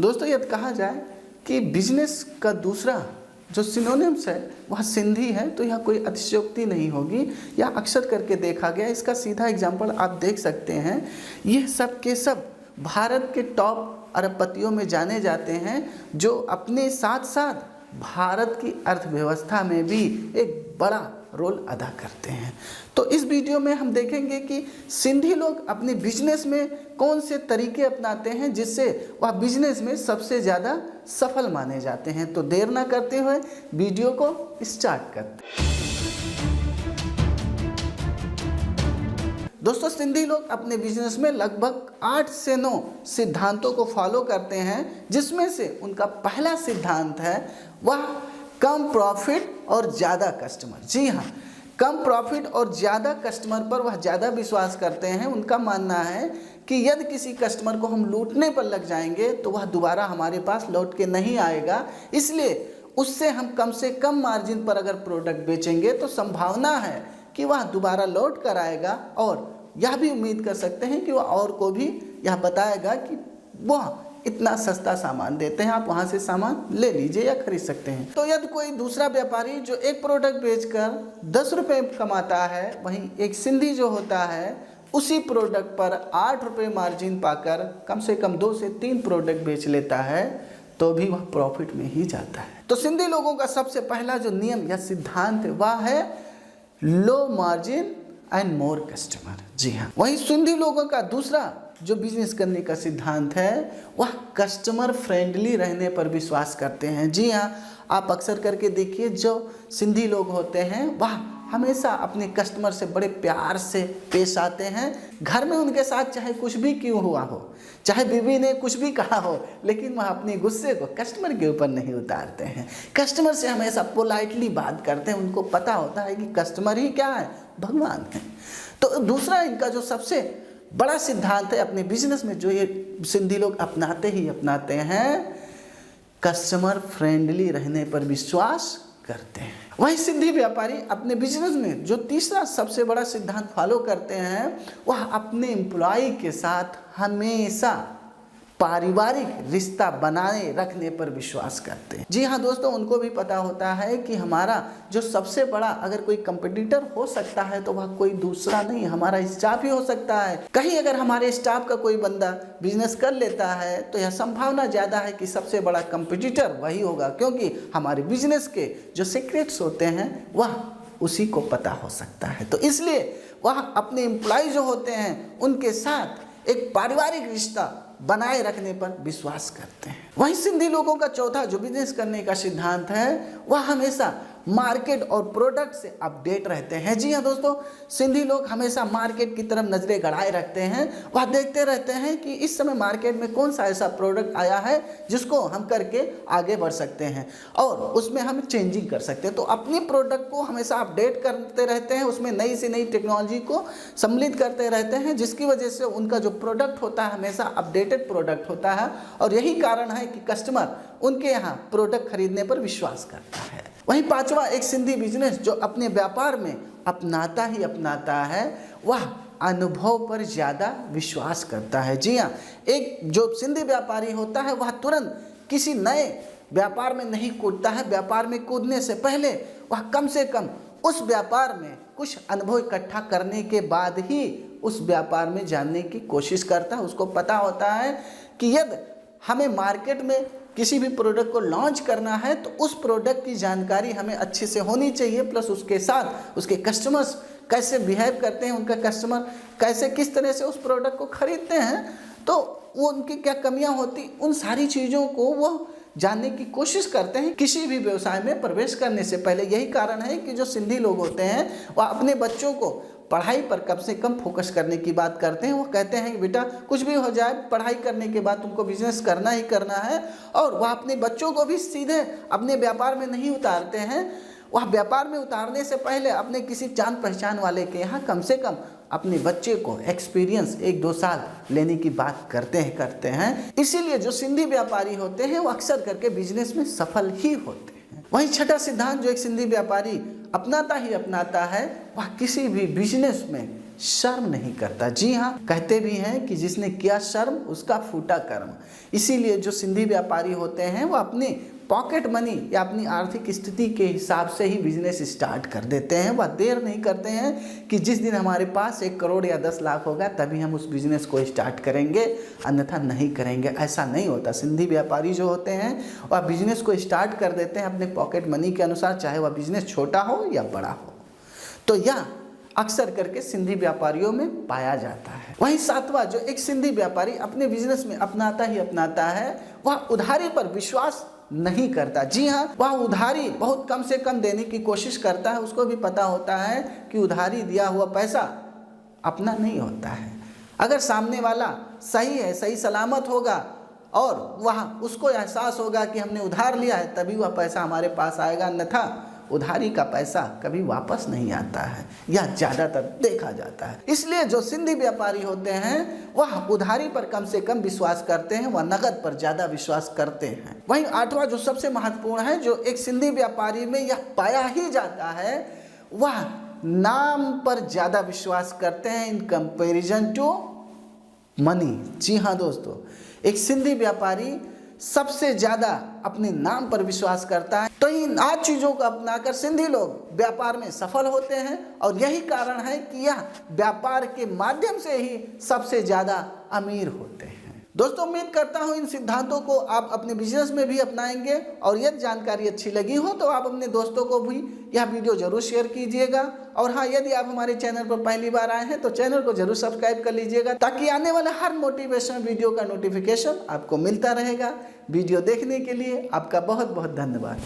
दोस्तों यदि कहा जाए कि बिजनेस का दूसरा जो सिनोनिम्स है वह सिंधी है तो यह कोई अतिशयोक्ति नहीं होगी, यह अक्सर करके देखा गया। इसका सीधा एग्जाम्पल आप देख सकते हैं। यह सब के सब भारत के टॉप अरबपतियों में जाने जाते हैं जो अपने साथ साथ भारत की अर्थव्यवस्था में भी एक बड़ा रोल अदा करते हैं। तो इस वीडियो में हम देखेंगे कि सिंधी लोग अपने बिजनेस में कौन से तरीके अपनाते हैं जिससे वह बिजनेस में सबसे ज़्यादा सफल माने जाते हैं। तो देर ना करते हुए वीडियो को स्टार्ट करते हैं। दोस्तों सिंधी लोग अपने बिजनेस में लगभग 8 से 9 सिद्धांतों को फॉलो करते हैं, जिसमें से उनका पहला सिद्धांत है वह कम प्रॉफिट और ज़्यादा कस्टमर। जी हाँ, कम प्रॉफिट और ज़्यादा कस्टमर पर वह ज़्यादा विश्वास करते हैं। उनका मानना है कि यदि किसी कस्टमर को हम लूटने पर लग जाएंगे तो वह दोबारा हमारे पास लौट के नहीं आएगा, इसलिए उससे हम कम से कम मार्जिन पर अगर प्रोडक्ट बेचेंगे तो संभावना है कि वह दोबारा लौट कर आएगा और यह भी उम्मीद कर सकते हैं कि वह और को भी यह बताएगा कि वह इतना सस्ता सामान देते हैं, आप वहाँ से सामान ले लीजिए या खरीद सकते हैं। तो यदि कोई दूसरा व्यापारी जो एक प्रोडक्ट बेचकर 10 रुपये कमाता है, वहीं एक सिंधी जो होता है उसी प्रोडक्ट पर 8 रुपये मार्जिन पाकर कम से कम 2 से 3 प्रोडक्ट बेच लेता है तो भी वह प्रॉफिट में ही जाता है। तो सिंधी लोगों का सबसे पहला जो नियम या सिद्धांत है वह है low margin and more customer. जी हाँ, वहीं सिंधी लोगों का दूसरा जो बिजनेस करने का सिद्धांत है वह कस्टमर फ्रेंडली रहने पर विश्वास करते हैं। जी हाँ, आप अक्सर करके देखिए जो सिंधी लोग होते हैं वह हमेशा अपने कस्टमर से बड़े प्यार से पेश आते हैं। घर में उनके साथ चाहे कुछ भी क्यों हुआ हो, चाहे बीवी ने कुछ भी कहा हो, लेकिन वह अपने गुस्से को कस्टमर के ऊपर नहीं उतारते हैं। कस्टमर से हमेशा पोलाइटली बात करते हैं। उनको पता होता है कि कस्टमर ही क्या है, भगवान है। तो दूसरा इनका जो सबसे बड़ा सिद्धांत है अपने बिजनेस में जो ये सिंधी लोग अपनाते हैं, कस्टमर फ्रेंडली रहने पर विश्वास करते हैं। वही सिंधी व्यापारी अपने बिजनेस में जो तीसरा सबसे बड़ा सिद्धांत फॉलो करते हैं वह अपने एम्प्लॉय के साथ हमेशा पारिवारिक रिश्ता बनाए रखने पर विश्वास करते हैं। जी हाँ दोस्तों, उनको भी पता होता है कि हमारा जो सबसे बड़ा अगर कोई कंपटीटर हो सकता है तो वह कोई दूसरा नहीं, हमारा स्टाफ ही हो सकता है। कहीं अगर हमारे स्टाफ का कोई बंदा बिजनेस कर लेता है तो यह संभावना ज़्यादा है कि सबसे बड़ा कंपटीटर वही होगा, क्योंकि हमारे बिजनेस के जो सीक्रेट्स होते हैं वह उसी को पता हो सकता है। तो इसलिए वह अपने एम्प्लॉय जो होते हैं उनके साथ एक पारिवारिक रिश्ता बनाए रखने पर विश्वास करते हैं। वहीं सिंधी लोगों का चौथा जो बिजनेस करने का सिद्धांत है वह हमेशा मार्केट और प्रोडक्ट से अपडेट रहते हैं। जी हाँ दोस्तों, सिंधी लोग हमेशा मार्केट की तरफ नजरें गड़ाए रखते हैं। वह देखते रहते हैं कि इस समय मार्केट में कौन सा ऐसा प्रोडक्ट आया है जिसको हम करके आगे बढ़ सकते हैं और उसमें हम चेंजिंग कर सकते हैं। तो अपनी प्रोडक्ट को हमेशा अपडेट करते रहते हैं, उसमें नई से नई टेक्नोलॉजी को सम्मिलित करते रहते हैं, जिसकी वजह से उनका जो प्रोडक्ट होता है हमेशा अपडेटेड प्रोडक्ट होता है और यही कारण है कि कस्टमर उनके यहाँ प्रोडक्ट खरीदने पर विश्वास करता है। वहीं पांचवा एक सिंधी बिजनेस जो अपने व्यापार में अपनाता है वह अनुभव पर ज़्यादा विश्वास करता है। जी हाँ, एक जो सिंधी व्यापारी होता है वह तुरंत किसी नए व्यापार में नहीं कूदता है। व्यापार में कूदने से पहले वह कम से कम उस व्यापार में कुछ अनुभव इकट्ठा करने के बाद ही उस व्यापार में जानने की कोशिश करता है। उसको पता होता है कि यदि हमें मार्केट में किसी भी प्रोडक्ट को लॉन्च करना है तो उस प्रोडक्ट की जानकारी हमें अच्छे से होनी चाहिए, प्लस उसके साथ उसके कस्टमर्स कैसे बिहेव करते हैं, उनका कस्टमर कैसे किस तरह से उस प्रोडक्ट को खरीदते हैं, तो वो उनकी क्या कमियां होती, उन सारी चीज़ों को वो जानने की कोशिश करते हैं किसी भी व्यवसाय में प्रवेश करने से पहले। यही कारण है कि जो सिंधी लोग होते हैं वह अपने बच्चों को पढ़ाई पर कम से कम फोकस करने की बात करते हैं। वो कहते हैं कि बेटा कुछ भी हो जाए, पढ़ाई करने के बाद तुमको बिजनेस करना ही करना है, और वह अपने बच्चों को भी सीधे अपने व्यापार में नहीं उतारते हैं। वह व्यापार में उतारने से पहले अपने किसी जान पहचान वाले के यहाँ कम से कम अपने बच्चे को एक्सपीरियंस 1-2 साल लेने की बात करते हैं। इसीलिए जो सिंधी व्यापारी होते हैं वो अक्सर करके बिजनेस में सफल ही होते हैं। वहीं छठा सिद्धांत जो एक सिंधी व्यापारी अपनाता है वह किसी भी बिजनेस में शर्म नहीं करता। जी हाँ, कहते भी हैं कि जिसने किया शर्म उसका फूटा कर्म। इसीलिए जो सिंधी व्यापारी होते हैं वो अपनी पॉकेट मनी या अपनी आर्थिक स्थिति के हिसाब से ही बिजनेस स्टार्ट कर देते हैं। वह देर नहीं करते हैं कि जिस दिन हमारे पास 1 करोड़ या 10 लाख होगा तभी हम उस बिज़नेस को स्टार्ट करेंगे, अन्यथा नहीं करेंगे। ऐसा नहीं होता। सिंधी व्यापारी जो होते हैं वह बिजनेस को स्टार्ट कर देते हैं अपने पॉकेट मनी के अनुसार, चाहे वह बिजनेस छोटा हो या बड़ा हो। तो यह अक्सर करके सिंधी व्यापारियों में पाया जाता है। वहीं 7वां जो एक सिंधी व्यापारी अपने बिजनेस में अपनाता ही अपनाता है, वह उधारी पर विश्वास नहीं करता। जी हाँ, वह उधारी बहुत कम से कम देने की कोशिश करता है। उसको भी पता होता है कि उधारी दिया हुआ पैसा अपना नहीं होता है। अगर सामने वाला सही है, सही सलामत होगा और वह उसको एहसास होगा कि हमने उधार लिया है, तभी वह पैसा हमारे पास आएगा, अन्यथा उधारी का पैसा कभी वापस नहीं आता है। यह ज़्यादातर देखा जाता है। इसलिए जो सिंधी व्यापारी होते हैं वह उधारी पर कम से कम विश्वास करते हैं, वह नगद पर ज़्यादा विश्वास करते हैं। वहीं 8वां जो सबसे महत्वपूर्ण है, जो एक सिंधी व्यापारी में यह पाया ही जाता है, वह नाम पर ज़्यादा विश्वास करते हैं इन कंपैरिजन टू मनी। जी हाँ दोस्तों, एक सिंधी व्यापारी सबसे ज़्यादा अपने नाम पर विश्वास करता है। तो इन 8 चीज़ों को अपनाकर सिंधी लोग व्यापार में सफल होते हैं और यही कारण है कि यह व्यापार के माध्यम से ही सबसे ज़्यादा अमीर होते हैं। दोस्तों, उम्मीद करता हूँ इन सिद्धांतों को आप अपने बिजनेस में भी अपनाएंगे और यदि जानकारी अच्छी लगी हो तो आप अपने दोस्तों को भी यह वीडियो जरूर शेयर कीजिएगा। और हाँ, यदि आप हमारे चैनल पर पहली बार आए हैं तो चैनल को जरूर सब्सक्राइब कर लीजिएगा, ताकि आने वाला हर मोटिवेशनल वीडियो का नोटिफिकेशन आपको मिलता रहेगा। वीडियो देखने के लिए आपका बहुत बहुत धन्यवाद।